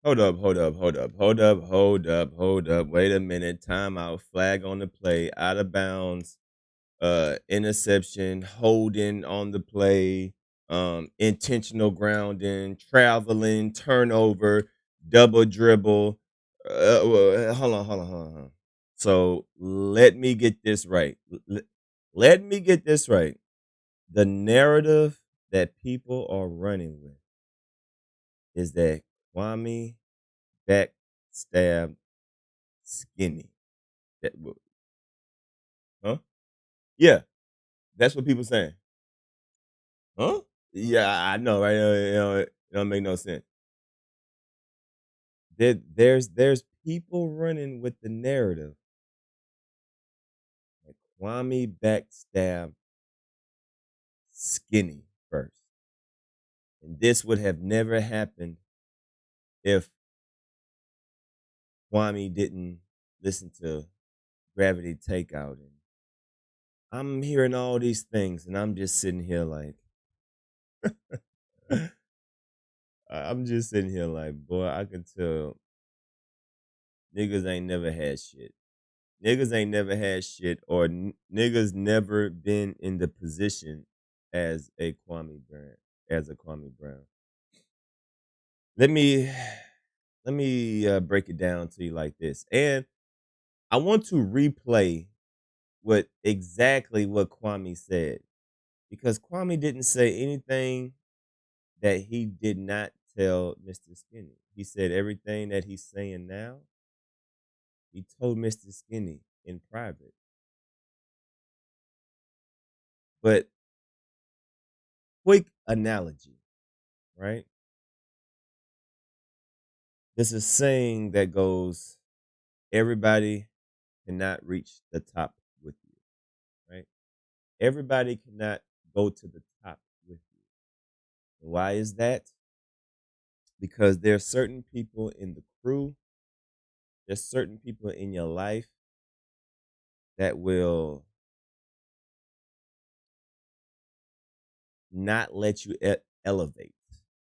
Hold up, hold up, hold up, hold up, hold up, hold up. Wait a minute. Timeout. Flag on the play. Out of bounds. Interception. Holding on the play. Intentional grounding. Traveling. Turnover. Double dribble. Hold on. So let me get this right. Let me get this right. The narrative that people are running with is that Kwame backstabbed Skinny. Huh? Yeah, that's what people saying. Huh? Yeah, I know, right? It don't make no sense. There's people running with the narrative that Kwame backstabbed Skinny first, and this would have never happened if Kwame didn't listen to Gravity Takeout. And I'm hearing all these things, and I'm just sitting here like, I'm just sitting here like, boy, I can tell niggas ain't never had shit. Niggas ain't never had shit, or niggas never been in the position as a Kwame Brown. As a Kwame Brown. Let me break it down to you like this, and I want to replay what Kwame said, because Kwame didn't say anything that he did not tell Mr. Skinny. He said everything that he's saying now. He told Mr. Skinny in private. But quick analogy, right? There's a saying that goes, everybody cannot reach the top with you, right? Everybody cannot go to the top with you. And why is that? Because there are certain people in the crew, there's certain people in your life that will not let you elevate.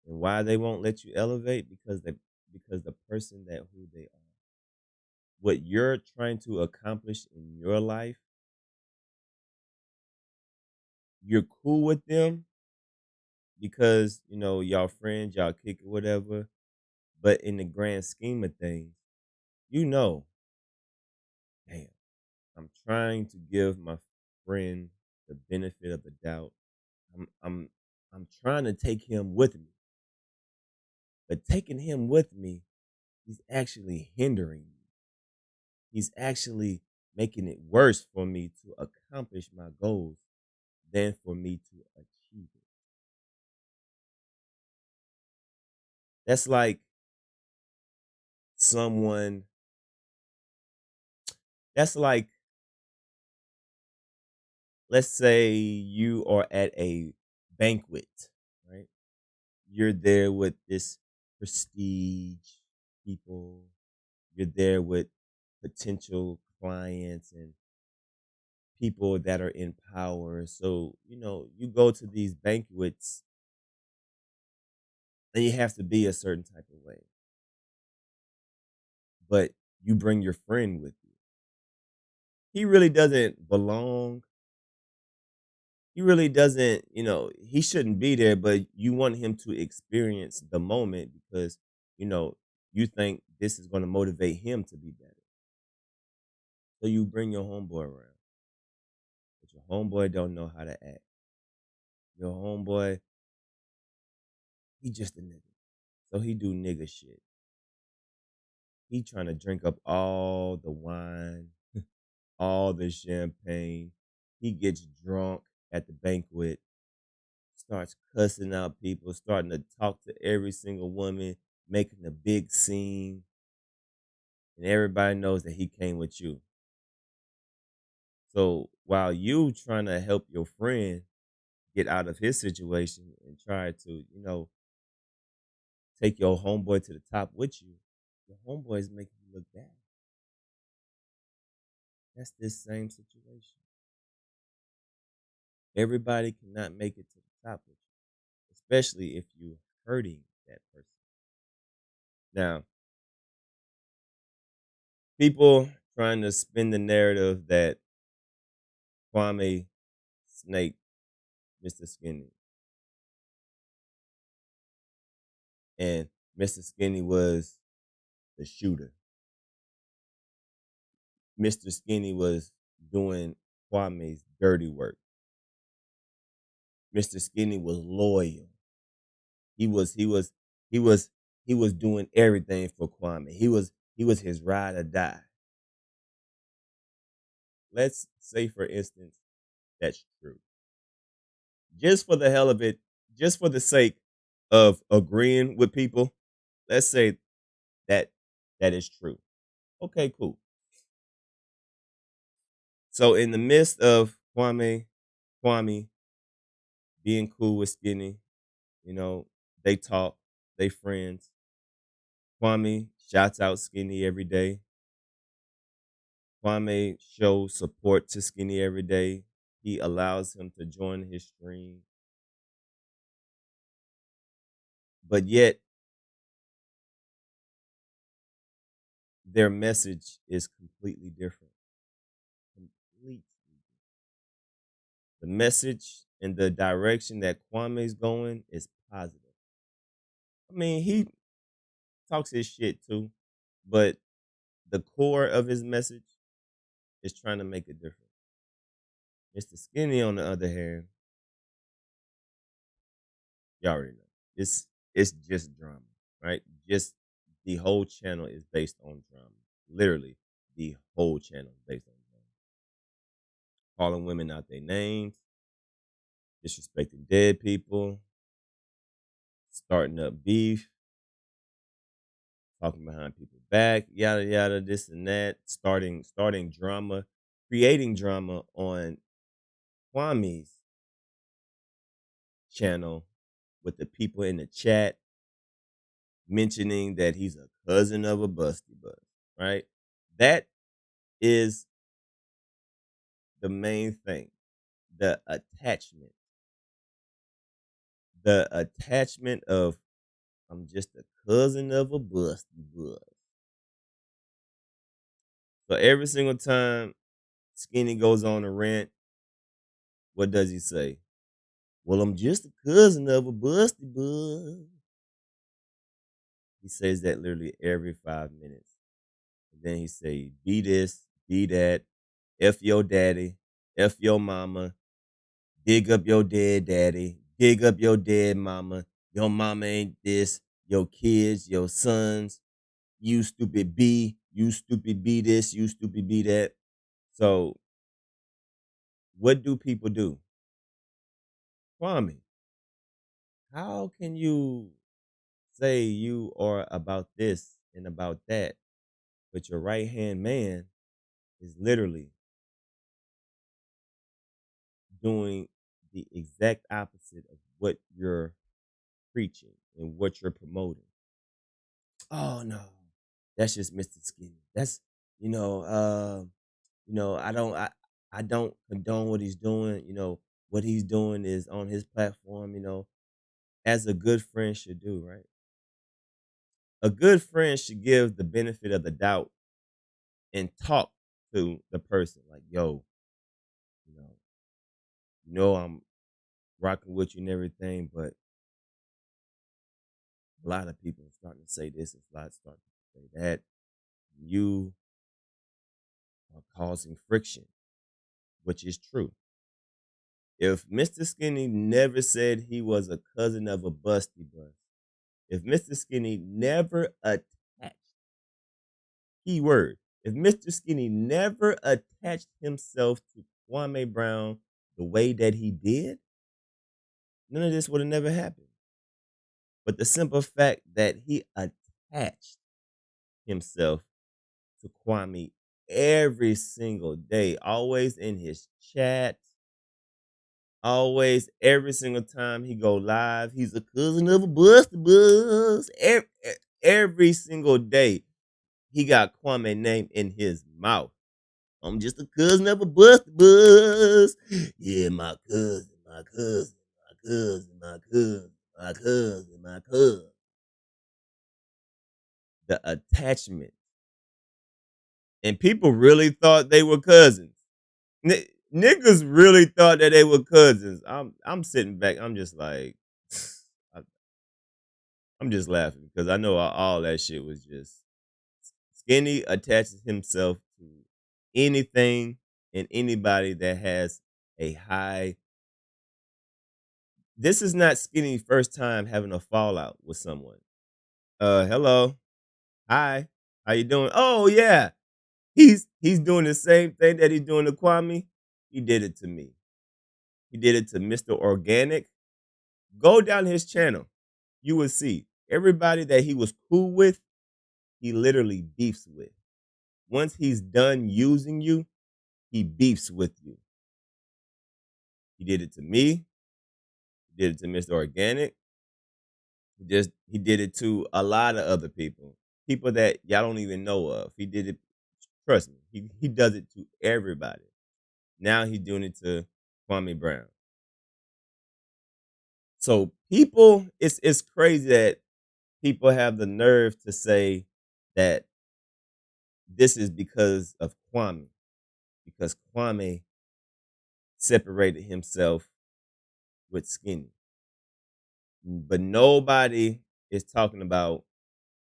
And why they won't let you elevate? Because the person that who they are, what you're trying to accomplish in your life, you're cool with them because y'all friends, y'all kick it, whatever. But in the grand scheme of things, you know, damn, I'm trying to give my friend the benefit of the doubt. I'm I'm I'm trying to take him with me, but taking him with me, he's actually hindering me. He's actually making it worse for me to accomplish my goals than for me to achieve it. That's like someone, that's like, let's say you are at a banquet, right? You're there with this prestige people, you're there with potential clients and people that are in power. So, you go to these banquets and you have to be a certain type of way, but you bring your friend with you. He really doesn't belong. He really doesn't, he shouldn't be there, but you want him to experience the moment because, you know, you think this is going to motivate him to be better. So you bring your homeboy around, but your homeboy don't know how to act. Your homeboy, he just a nigga. So he do nigga shit. He trying to drink up all the wine, all the champagne. He gets drunk at the banquet, starts cussing out people, starting to talk to every single woman, making a big scene, and everybody knows that he came with you. So while you trying to help your friend get out of his situation and try to, take your homeboy to the top with you, your homeboy is making you look bad. That's this same situation. Everybody cannot make it to the top with you, especially if you're hurting that person. Now, people trying to spin the narrative that Kwame snaked Mr. Skinny, and Mr. Skinny was the shooter. Mr. Skinny was doing Kwame's dirty work. Mr. Skinny was loyal. He was he was he was he was doing everything for Kwame. He was his ride or die. Let's say, for instance, that's true. Just for the hell of it, just for the sake of agreeing with people, let's say that that is true. Okay, cool. So in the midst of Kwame being cool with Skinny, you know, they talk, they friends. Kwame shouts out Skinny every day. Kwame shows support to Skinny every day. He allows him to join his stream. But yet their message is completely different. Completely. The message and the direction that Kwame's going is positive. I mean, he talks his shit too, but the core of his message is trying to make a difference. Mr. Skinny, on the other hand, you already know. It's just drama, right? Just the whole channel is based on drama. Literally, the whole channel is based on drama. Calling women out their names, disrespecting dead people, starting up beef, talking behind people's back, yada yada, this and that, starting drama, creating drama on Kwame's channel with the people in the chat mentioning that he's a cousin of a busty bus, right? That is the main thing. The attachment. The attachment of I'm just a cousin of a busty bus. So every single time Skinny goes on a rant, what does he say? Well, I'm just a cousin of a busty bus. He says that literally every 5 minutes. And then he say, be this, be that, F your daddy, F your mama, dig up your dead daddy, dig up your dead mama, your mama ain't this, your kids, your sons, you stupid B, you stupid B this, you stupid B that. So what do people do? Kwame, how can you say you are about this and about that, but your right hand man is literally doing the exact opposite of what you're preaching and what you're promoting? Oh no, that's just Mr. Skinny. That's you know, I don't condone what he's doing. What he's doing is on his platform. As a good friend should do, right? A good friend should give the benefit of the doubt and talk to the person like, yo, you know, I'm rocking with you and everything, but a lot of people are starting to say this, a lot starting to say that. You are causing friction, which is true. If Mr. Skinny never said he was a cousin of a busty bus, if Mr. Skinny never attached, keyword, if Mr. Skinny never attached himself to Kwame Brown the way that he did, none of this would have never happened. But the simple fact that he attached himself to Kwame every single day, always in his chat, always, every single time he go live, he's a cousin of a busty bus. Every single day, he got Kwame name in his mouth. I'm just a cousin of a busty bus. Yeah, my cousin, my cousin, my cousin, my cousin, my cousin, my cousin. the attachment. And people really thought they were cousins. Niggas really thought that they were cousins. I'm sitting back. I'm just like, I- I'm just laughing because I know all that shit was just Skinny attaches himself to anything and anybody that has a high. This is not Skinny's first time having a fallout with someone. Hello, hi, how you doing? Oh yeah, he's doing the same thing that he's doing to Kwame. He did it to me. He did it to Mr. Organic. Go down his channel. You will see everybody that he was cool with, he literally beefs with. Once he's done using you, he beefs with you. He did it to me. He did it to Mr. Organic. He did it to a lot of other people. People that y'all don't even know of. He did it, trust me, he does it to everybody. Now he's doing it to Kwame Brown. So people, it's crazy that people have the nerve to say that this is because of Kwame, because Kwame separated himself with Skinny. But nobody is talking about,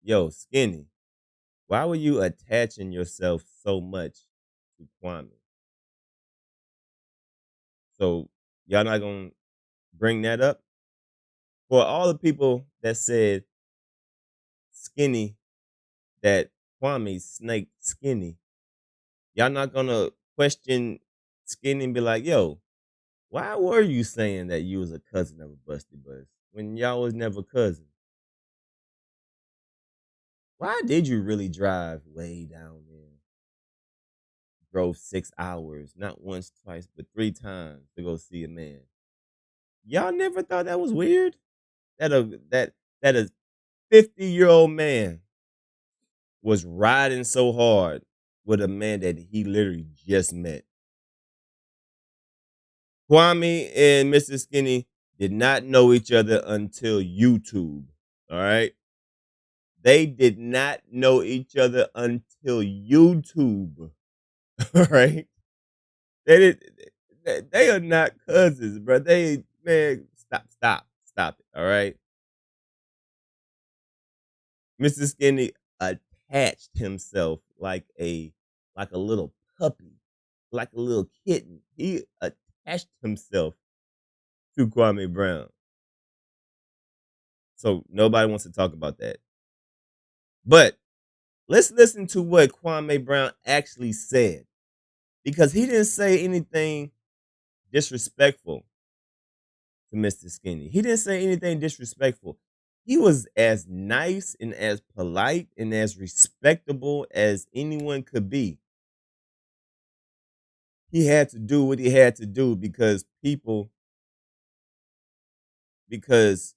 yo, Skinny, why were you attaching yourself so much to Kwame? So y'all not gonna bring that up? For all the people that said Skinny, that Kwame snaked Skinny, y'all not gonna question Skinny and be like, yo, why were you saying that you was a cousin of a Busty Bus when y'all was never cousins? Why did you really drive way down there? Drove 6 hours, not once, twice, but 3 times to go see a man. Y'all never thought that was weird? That a 50-year-old man was riding so hard with a man that he literally just met. Kwame and Mr. Skinny did not know each other until YouTube. All right. They did not know each other until YouTube. All right. They did. They are not cousins, bro. They, man, stop it. All right. Mr. Skinny attached himself like a little puppy, like a little kitten. He attached himself to Kwame Brown. So nobody wants to talk about that. But let's listen to what Kwame Brown actually said, because he didn't say anything disrespectful to Mr. Skinny. He didn't say anything disrespectful. He was as nice and as polite and as respectable as anyone could be. He had to do what he had to do because because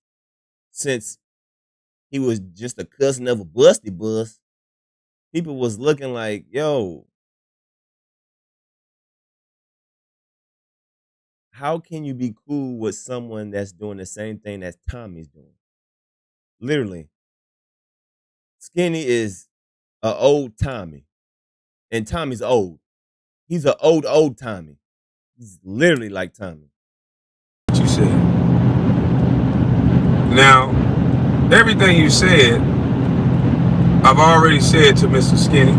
since he was just a cousin of a Busty Bus, people was looking like, yo, how can you be cool with someone that's doing the same thing that Tommy's doing? Literally, Skinny is a old Tommy, and Tommy's old. He's an old Tommy. He's literally like Tommy. What you said. Now, everything you said, I've already said to Mr. Skinny.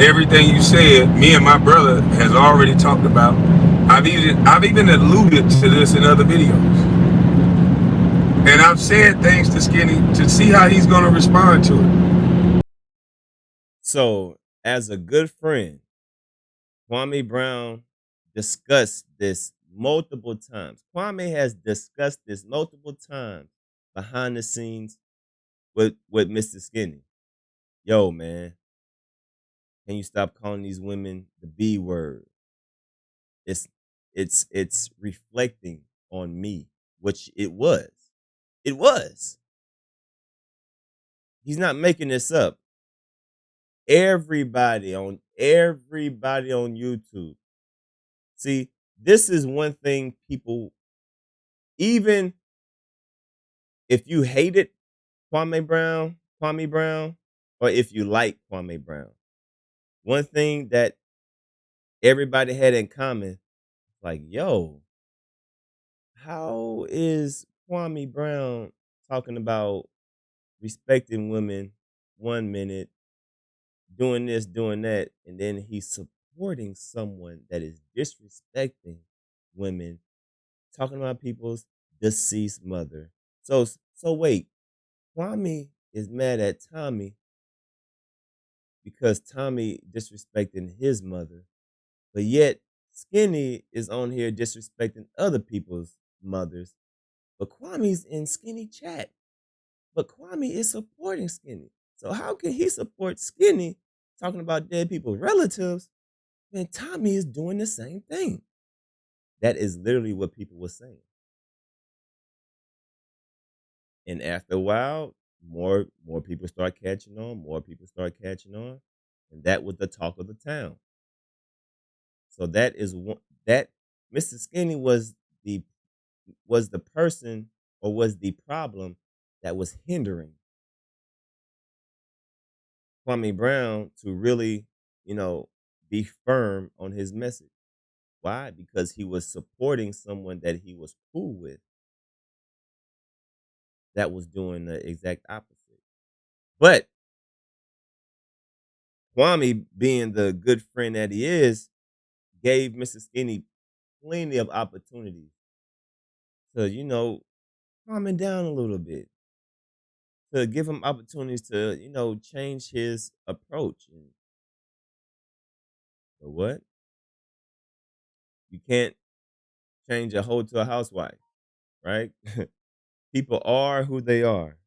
Everything you said, me and my brother has already talked about. I've even alluded to this in other videos. And I've said things to Skinny to see how he's going to respond to it. So, as a good friend, Kwame Brown discussed this multiple times. Kwame has discussed this multiple times behind the scenes with Mr. Skinny. Yo, man, can you stop calling these women the B word? It's it's reflecting on me, which it was. It was. He's not making this up. Everybody on YouTube. See, this is one thing people, even if you hated Kwame Brown, Kwame Brown, or if you like Kwame Brown, one thing that everybody had in common, like, yo, how is Kwame Brown talking about respecting women 1 minute, doing this, doing that, and then he's supporting someone that is disrespecting women, talking about people's deceased mother. So wait, Kwame is mad at Tommy because Tommy disrespecting his mother, but yet Skinny is on here disrespecting other people's mothers. But Kwame's in Skinny chat. But Kwame is supporting Skinny. So how can he support Skinny talking about dead people's relatives when Tommy is doing the same thing? That is literally what people were saying. And after a while, more people start catching on, and that was the talk of the town. So that is one that Mr. Skinny was the person, or was the problem that was hindering Kwame Brown to really, be firm on his message. Why? Because he was supporting someone that he was cool with that was doing the exact opposite. But Kwame, being the good friend that he is, gave Mr. Skinny plenty of opportunities to, calm him down a little bit, to give him opportunities to, change his approach. And but what? You can't change a hoe to a housewife, right? People are who they are.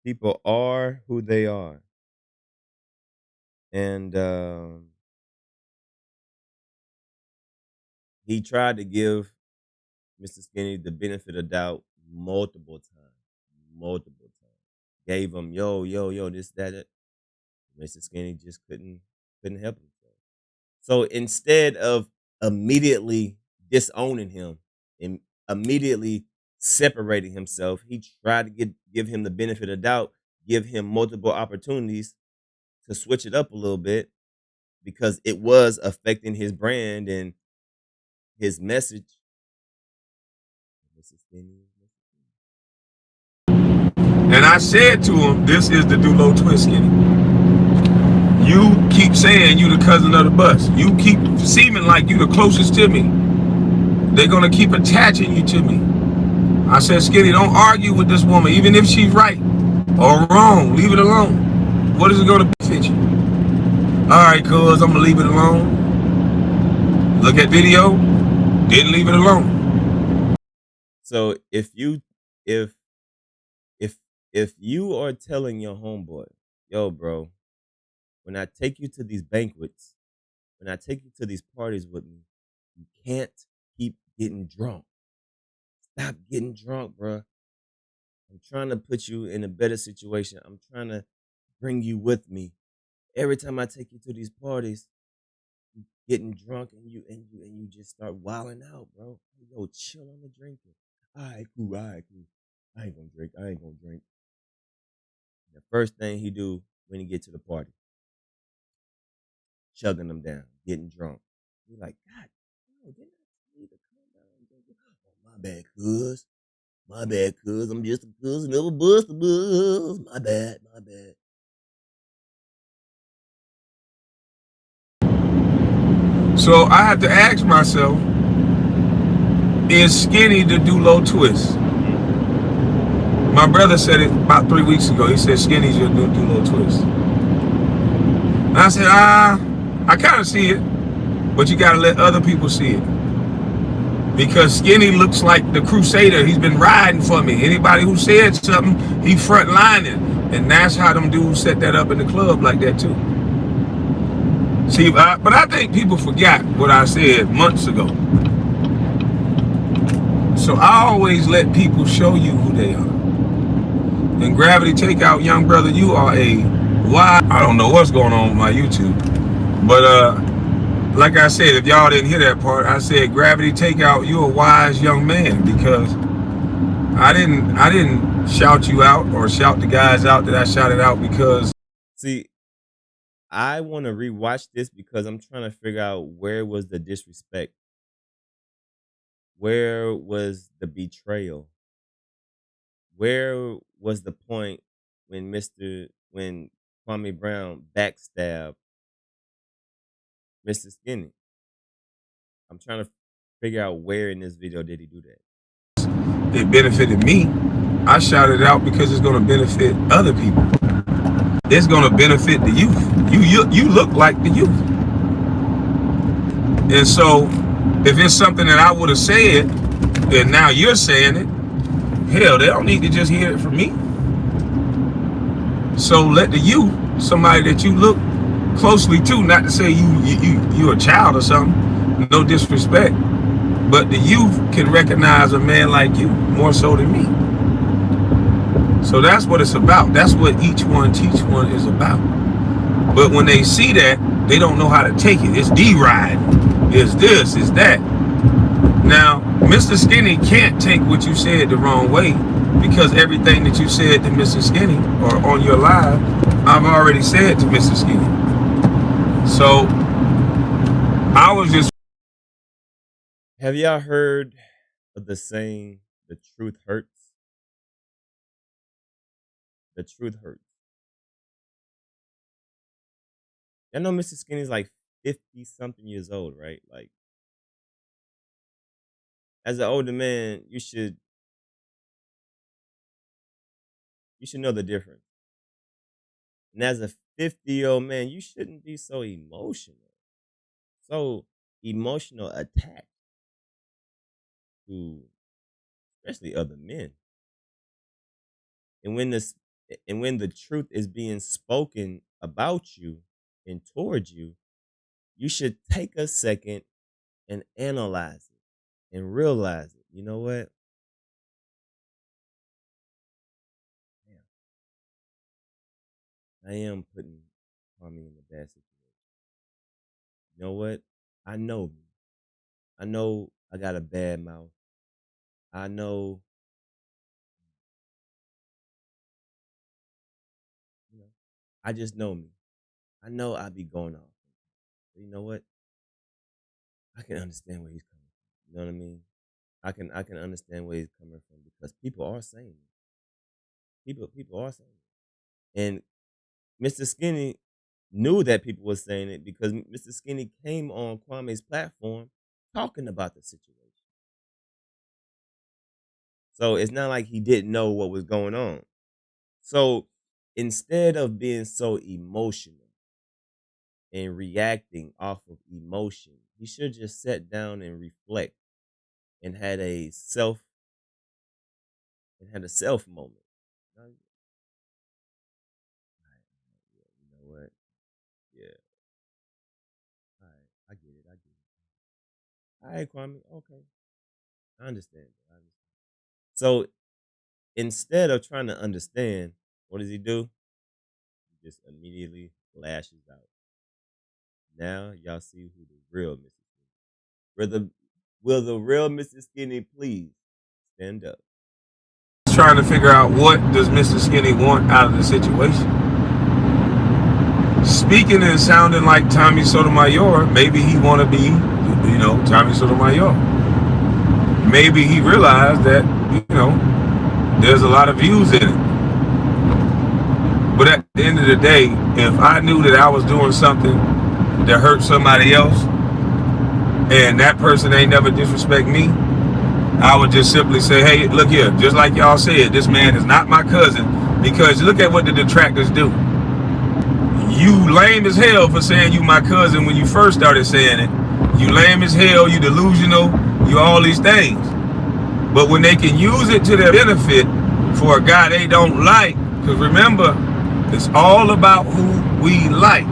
People are who they are. And he tried to give Mr. Skinny the benefit of doubt multiple times. Multiple times. Gave him, yo, this, that. Mr. Skinny just couldn't help himself. So instead of immediately disowning him and immediately separating himself, he tried to give him the benefit of doubt, give him multiple opportunities to switch it up a little bit, because it was affecting his brand and his message. Mr. Skinny. And I said to him, this is the Dulo twist, Skinny. You keep saying you the cousin of the bus. You keep seeming like you the closest to me. They're going to keep attaching you to me. I said, Skinny, don't argue with this woman, even if she's right or wrong. Leave it alone. What is it going to benefit you? All right, cuz, I'm going to leave it alone. Look at video. Didn't leave it alone. So if you are telling your homeboy, yo, bro, when I take you to these banquets, when I take you to these parties with me, you can't keep getting drunk. Stop getting drunk, bro. I'm trying to put you in a better situation. I'm trying to bring you with me. Every time I take you to these parties, you getting drunk and you just start wilding out, bro. Yo, chill on the drinking. All right, cool. I ain't gonna drink. The first thing he do when he get to the party, chugging them down, getting drunk. You're like, God, didn't I tell you to calm down and drink? Oh, my bad, cuz. I'm just a cousin of a buster buzz. My bad. So I have to ask myself, is Skinny the Dulo twist? My brother said it about 3 weeks ago. He said, Skinny's your new Dulo twist. And I said, I kind of see it, but you got to let other people see it. Because Skinny looks like the crusader. He's been riding for me. Anybody who said something, he front lining. And that's how them dudes set that up in the club like that too. See, but I think people forgot what I said months ago. So I always let people show you who they are. And Gravity Takeout, young brother, you are a wise. I don't know what's going on with my YouTube. But like I said, if y'all didn't hear that part, I said, Gravity Takeout, you're a wise young man, because I didn't shout you out or shout the guys out that I shouted out because See, I want to rewatch this because I'm trying to figure out where was the disrespect, where was the betrayal, where was the point when Kwame Brown backstabbed Mr. Skinny. I'm trying to figure out where in this video did he do that. it benefited me. I shouted it out because it's going to benefit other people. It's going to benefit the youth. You look like the youth. And so if it's something that I would have said and now you're saying it, hell, they don't need to just hear it from me. So let the youth, somebody that you look closely to, not to say you're a child or something, no disrespect, but the youth can recognize a man like you more so than me. So that's what it's about. That's what each one teach one is about. But when they see that, they don't know how to take it. It's D-ride. It's this, it's that. Now, Mr. Skinny can't take what you said the wrong way because everything that you said to Mr. Skinny or on your live, I've already said to Mr. Skinny. So I was just... Have y'all heard of the saying, the truth hurts? The truth hurts. Y'all know Mr. Skinny's like 50-something years old, right? Like, as an older man, you should know the difference. And as a 50-year-old man, you shouldn't be so emotional attached to especially other men. And when the truth is being spoken about you and towards you, you should take a second and analyze it and realize it. You know what? I am putting Kwame in a bad situation. You know what? I know me. I know I got a bad mouth. I know, I just know me. I know I be going off. But you know what? I can understand where he's coming from. You know what I mean? I can understand where he's coming from because people are saying it. People are saying it. And Mr. Skinny knew that people were saying it because Mr. Skinny came on Kwame's platform talking about the situation. So it's not like he didn't know what was going on. So instead of being so emotional and reacting off of emotion, he should just sit down and reflect and had a self moment. All right, you know what? Yeah. All right. I get it. All right, Kwame. Okay. I understand. So instead of trying to understand, what does he do? He just immediately lashes out. Now y'all see who the real Mr. Skinny. Will the real Mr. Skinny please stand up? trying to figure out what does Mr. Skinny want out of the situation. Speaking and sounding like Tommy Sotomayor, maybe he want to be, Tommy Sotomayor. Maybe he realized that, there's a lot of views in it. But at the end of the day, if I knew that I was doing something that hurt somebody else and that person ain't never disrespect me, I would just simply say, hey, look here, just like y'all said, this man is not my cousin, because look at what the detractors do. You lame as hell for saying you my cousin when you first started saying it. You lame as hell, you delusional, you all these things. But when they can use it to their benefit for a guy they don't like, because remember, it's all about who we like.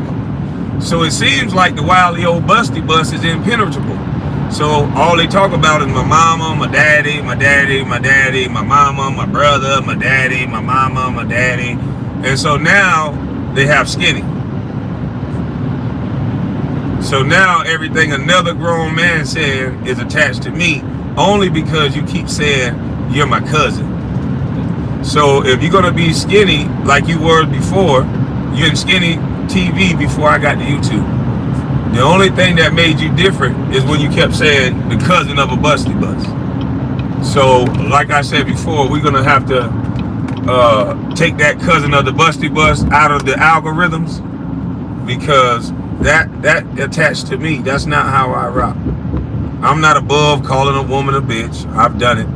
So it seems like the wily old busty bus is impenetrable. So all they talk about is my mama, my daddy, my daddy, my daddy, my mama, my brother, my daddy, my mama, my daddy. And so now they have Skinny. So now everything another grown man said is attached to me only because you keep saying you're my cousin. So if you're gonna be skinny like you were before, you're in skinny TV before I got to YouTube. The only thing that made you different is when you kept saying the cousin of a busty bus. So, like I said before, we're gonna have to take that cousin of the busty bus out of the algorithms because that attached to me. That's not how I rock. I'm not above calling a woman a bitch. I've done it,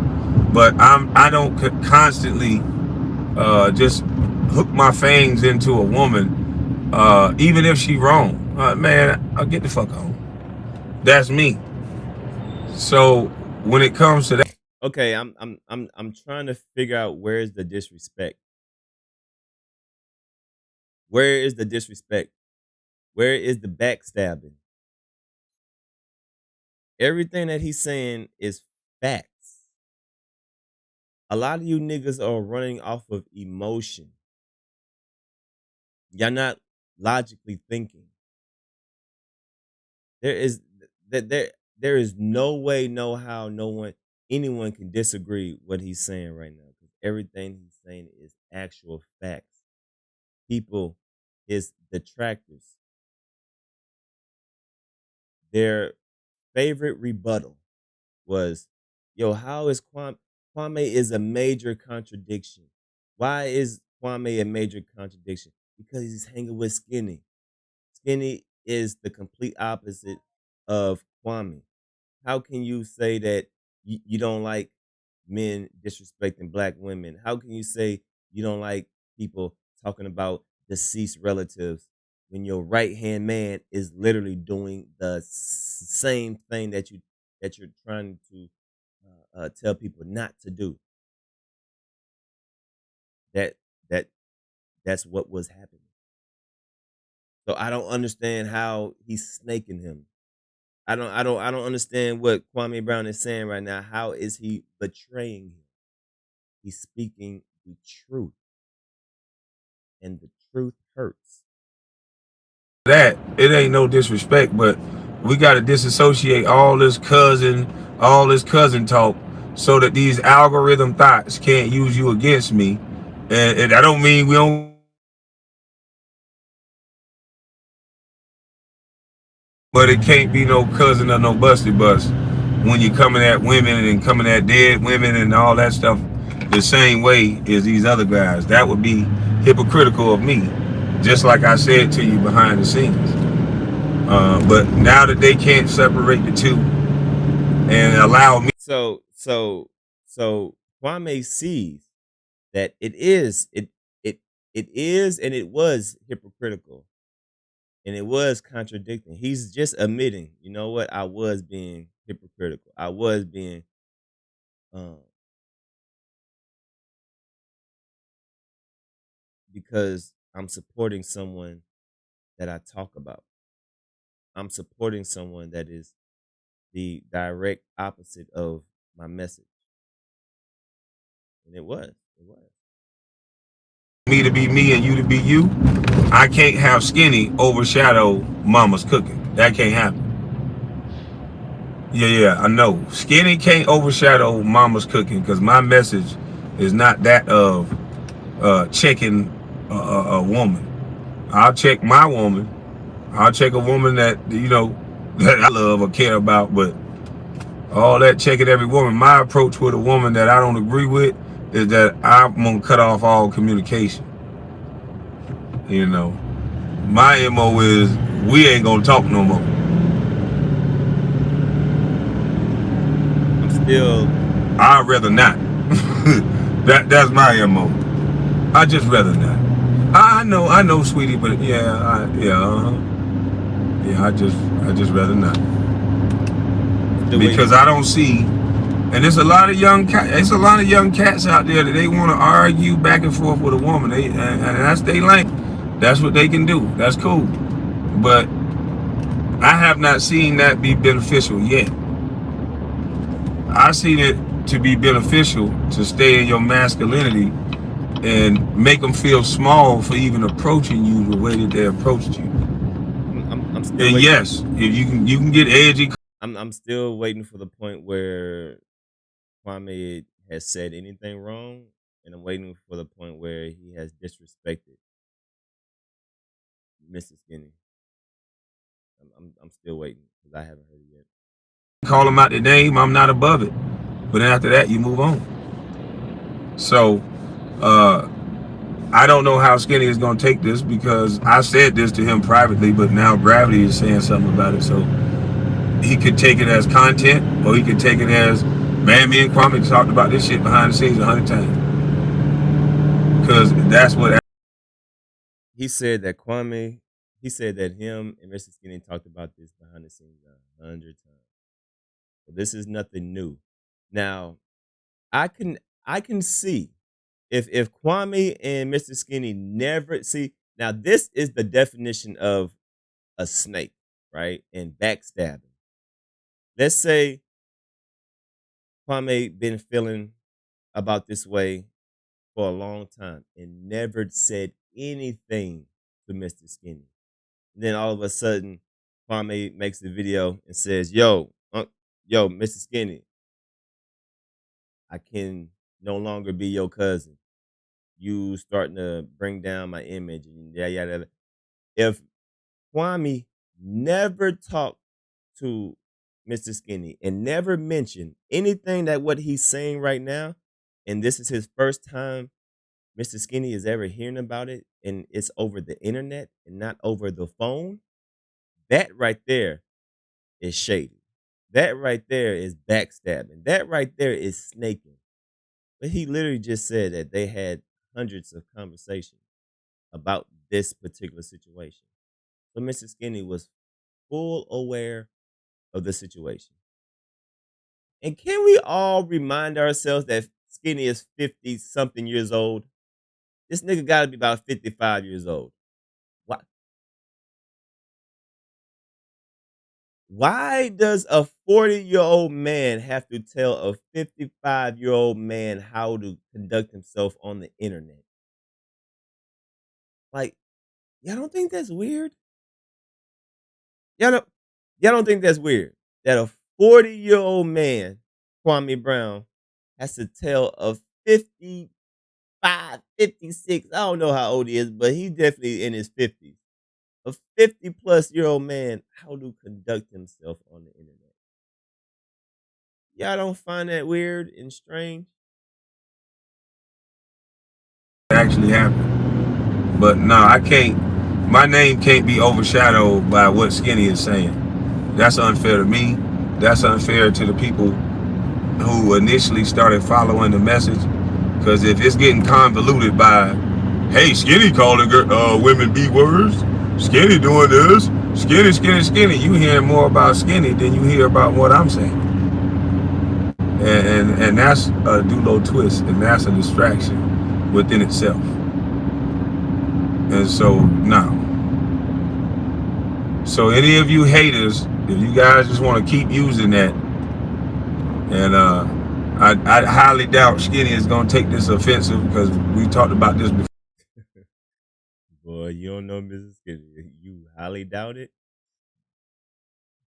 but I don't constantly just hook my fangs into a woman, even if she wrong. Man, I'll get the fuck on. That's me. So when it comes to that, Okay, I'm trying to figure out where is the disrespect. Where is the disrespect? Where is the backstabbing? Everything that he's saying is facts. A lot of you niggas are running off of emotion. Y'all not logically thinking. There is there is no way, no how, anyone can disagree what he's saying right now. Because everything he's saying is actual facts. People, his detractors, their favorite rebuttal was, yo, how is Kwame? Kwame is a major contradiction. Why is Kwame a major contradiction? Because he's hanging with Skinny. Skinny is the complete opposite of Kwame. How can you say that you don't like men disrespecting black women? How can you say you don't like people talking about deceased relatives when your right hand man is literally doing the same thing that you're trying to tell people not to do? That that that's what was happening. So I don't understand how he's snaking him. I don't understand what Kwame Brown is saying right now. How is he betraying him? He's speaking the truth, and the truth hurts. that it ain't no disrespect, but we got to disassociate all this cousin talk, so that these algorithm thoughts can't use you against me. And I don't mean we don't, but it can't be no cousin or no busty bus when you're coming at women and coming at dead women and all that stuff the same way as these other guys. That would be hypocritical of me, just like I said to you behind the scenes. But now that they can't separate the two and allow me, So Kwame sees that it is and it was hypocritical and it was contradicting. He's just admitting, you know what, I was being hypocritical. I was being um because I'm supporting someone that I talk about. I'm supporting someone that is the direct opposite of my message. And it was. It was. me to be me and you to be you, I can't have Skinny overshadow Mama's cooking. That can't happen. Yeah, I know. Skinny can't overshadow Mama's cooking because my message is not that of checking a woman. I'll check my woman. I'll check a woman that that I love or care about. But all that checking every woman, my approach with a woman that I don't agree with is that I'm gonna cut off all communication. You know, my MO is we ain't gonna talk no more. I'm still I'd rather not. That's my MO. I just rather not. I know, sweetie, but yeah, I just rather not still waiting. because I don't see, and there's a lot of young cats out there that they want to argue back and forth with a woman. And that's their lane. That's what they can do. That's cool, but I have not seen that be beneficial yet. I seen it to be beneficial to stay in your masculinity and make them feel small for even approaching you the way that they approached you. I'm still And waiting. yes, if you can get edgy. I'm still waiting for the point where Kwame has said anything wrong. and I'm waiting for the point where he has disrespected Mr. Skinny. I'm still waiting because I haven't heard it yet. Call him out the name, I'm not above it. But then after that, you move on. So, I don't know how Skinny is going to take this because I said this to him privately, but now Gravity is saying something about it. So he could take it as content, or he could take it as, man, me and Kwame talked about this shit behind the scenes 100 times. Because that's what He said that Kwame, he said that him and Mr. Skinny talked about this behind the scenes 100 times. So this is nothing new. Now, I can I can see if Kwame and Mr. Skinny never see, now this is the definition of a snake, right? And backstabbing. Let's say Kwame been feeling about this way for a long time and never said anything to Mr. Skinny. And then all of a sudden, Kwame makes a video and says, yo, Mr. Skinny, I can no longer be your cousin. You starting to bring down my image and yada yada. If Kwame never talked to Mr. Skinny and never mentioned anything that what he's saying right now, and this is his first time Mr. Skinny is ever hearing about it, and it's over the internet and not over the phone, that right there is shady. That right there is backstabbing. That right there is snaking. But he literally just said that they had hundreds of conversations about this particular situation. So Mr. Skinny was full aware of the situation. And can we all remind ourselves that Skinny is 50 something years old? This nigga gotta be about 55 years old. Why why does a 40-year-old man have to tell a 55-year-old man how to conduct himself on the internet? Like, y'all don't think that's weird? Y'all don't y'all don't think that's weird that a 40-year-old man, Kwame Brown, has to tell a 55, 56, I don't know how old he is, but he's definitely in his 50s. A 50-plus-year-old man how to conduct himself on the internet. Y'all don't find that weird and strange? actually happened. But no, I can't. My name can't be overshadowed by what Skinny is saying. That's unfair to me. That's unfair to the people who initially started following the message. Because if it's getting convoluted by, hey, Skinny calling women B words, Skinny doing this, Skinny, Skinny, Skinny, you hear more about Skinny than you hear about what I'm saying. And that's a Dulo twist, and that's a distraction within itself. And so now, so any of you haters, if you guys just want to keep using that, and I highly doubt Skinny is gonna take this offensive because we talked about this before. Boy, you don't know Mrs. Skinny. You highly doubt it.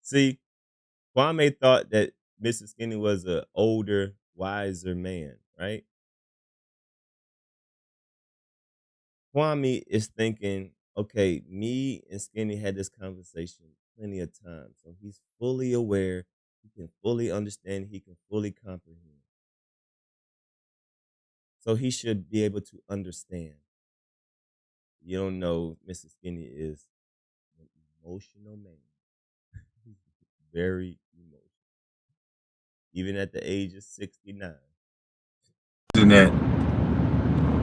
See, Kwame thought that Mr. Skinny was an older, wiser man, right? Kwame is thinking, okay, me and Skinny had this conversation plenty of times. So he's fully aware, he can fully understand, he can fully comprehend. So he should be able to understand. You don't know Mr. Skinny is an emotional man. He's very emotional. Even at the age of 69. That,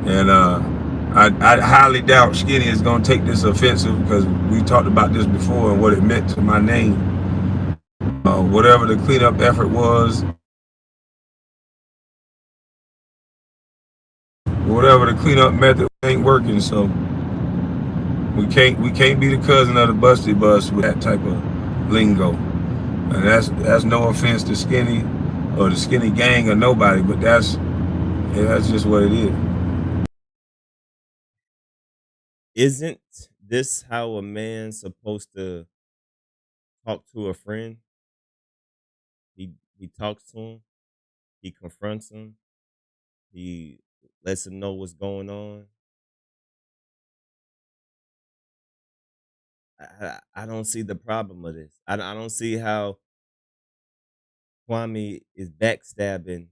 and I highly doubt Skinny is gonna take this offensive because we talked about this before and what it meant to my name. Whatever the cleanup effort was, whatever the cleanup method ain't working, so we can't be the cousin of the busted bus with that type of lingo. And that's no offense to Skinny or the Skinny gang or nobody, but that's just what it is. Isn't this how a man's supposed to talk to a friend? He talks to him, he confronts him, he lets him know what's going on. I don't see the problem of this. I don't see how Kwame is backstabbing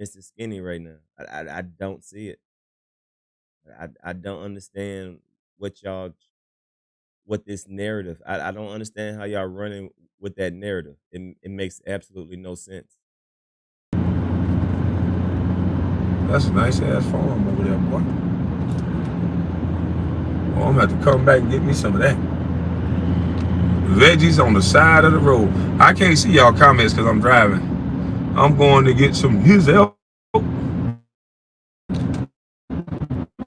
Mr. Skinny right now. I don't see it. I don't understand what y'all what this narrative. I don't understand how y'all running with that narrative. It makes absolutely no sense. That's a nice ass farm over there, boy. Oh, I'm gonna have to come back and get me some of that. Veggies on the side of the road. I can't see y'all comments because I'm driving. I'm going to get some his help. I'm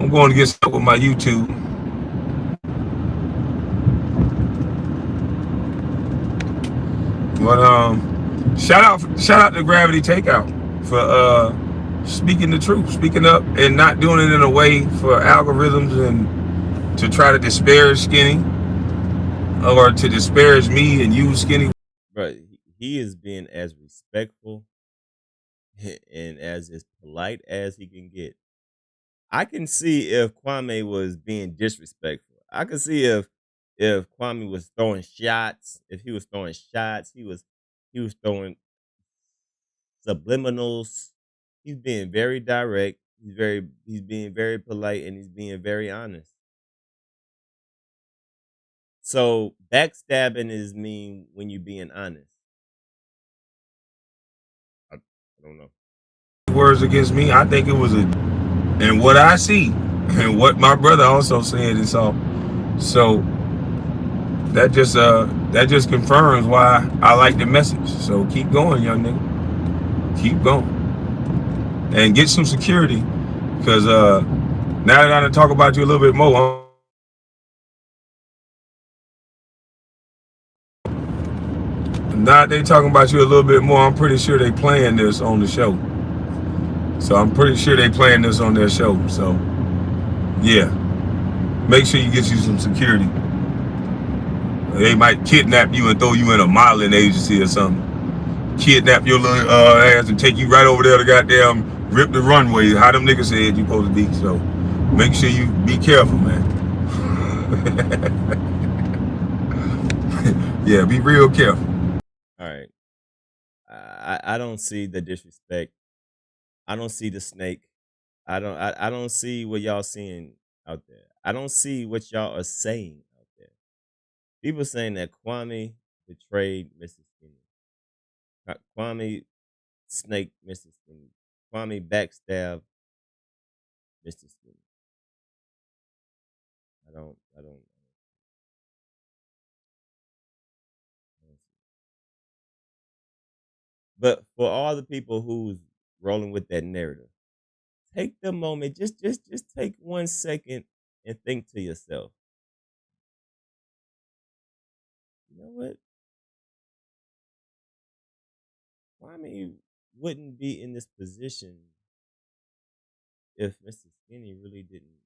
going to get stuck with my YouTube. But shout out to Gravity Takeout for speaking the truth, speaking up, and not doing it in a way for algorithms and to try to disparage Skinny or to disparage me and use Skinny. But he is being as respectful and as polite as he can get. I can see if Kwame was being disrespectful. I can see if Kwame was throwing shots. If he was throwing shots, he was throwing subliminals. He's being very direct. He's being very polite and he's being very honest. So backstabbing is mean when you're being honest. I don't know. Words against me, I think it was and what I see and what my brother also said is all. So that just confirms why I like the message. So keep going, young nigga. Keep going. And get some security. Because now that I done talk about you a little bit more, now they talking about you a little bit more, I'm pretty sure they playing this on the show. So I'm pretty sure they playing this on their show. So yeah. Make sure you get you some security. They might kidnap you and throw you in a modeling agency or something. Kidnap your little ass and take you right over there to goddamn rip the runway. How them niggas said you supposed to be. So make sure you be careful, man. Yeah, be real careful. All right. I don't see the disrespect. I don't see the snake. I don't see what y'all seeing out there. I don't see what y'all are saying out there. People saying that Kwame betrayed Mrs. Skinny. Kwame snaked Mrs. Skinny. Kwame backstabbed Mr. Skinny. I don't see. But for all the people who's rolling with that narrative, take the moment, just take 1 second and think to yourself, you know what? Kwame wouldn't be in this position if Mr. Skinny really didn't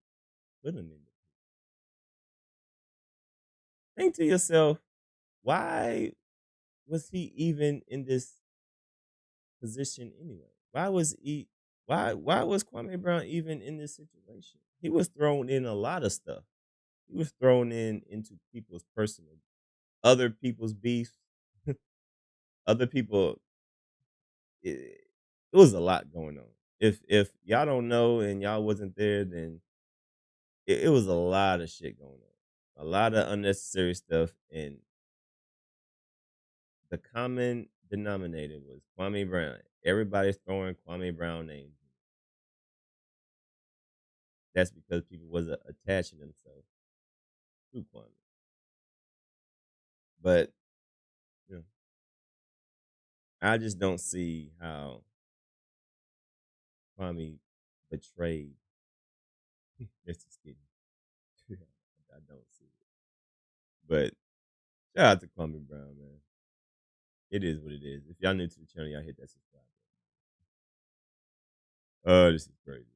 put him in it. Think to yourself, why was he even in this position anyway? Why was Kwame Brown even in this situation? He was thrown in a lot of stuff. He was thrown into people's personal, other people's beef, other people. It was a lot going on. If y'all don't know and y'all wasn't there, then it was a lot of shit going on, a lot of unnecessary stuff, and the common denominator was Kwame Brown. Everybody's throwing Kwame Brown names. That's because people wasn't attaching themselves to Kwame. But you know, I just don't see how Kwame betrayed Mr. Skinny. I don't see it. But shout out to Kwame Brown, man. It is what it is. If y'all new to the channel, y'all hit that subscribe button. Oh, this is crazy.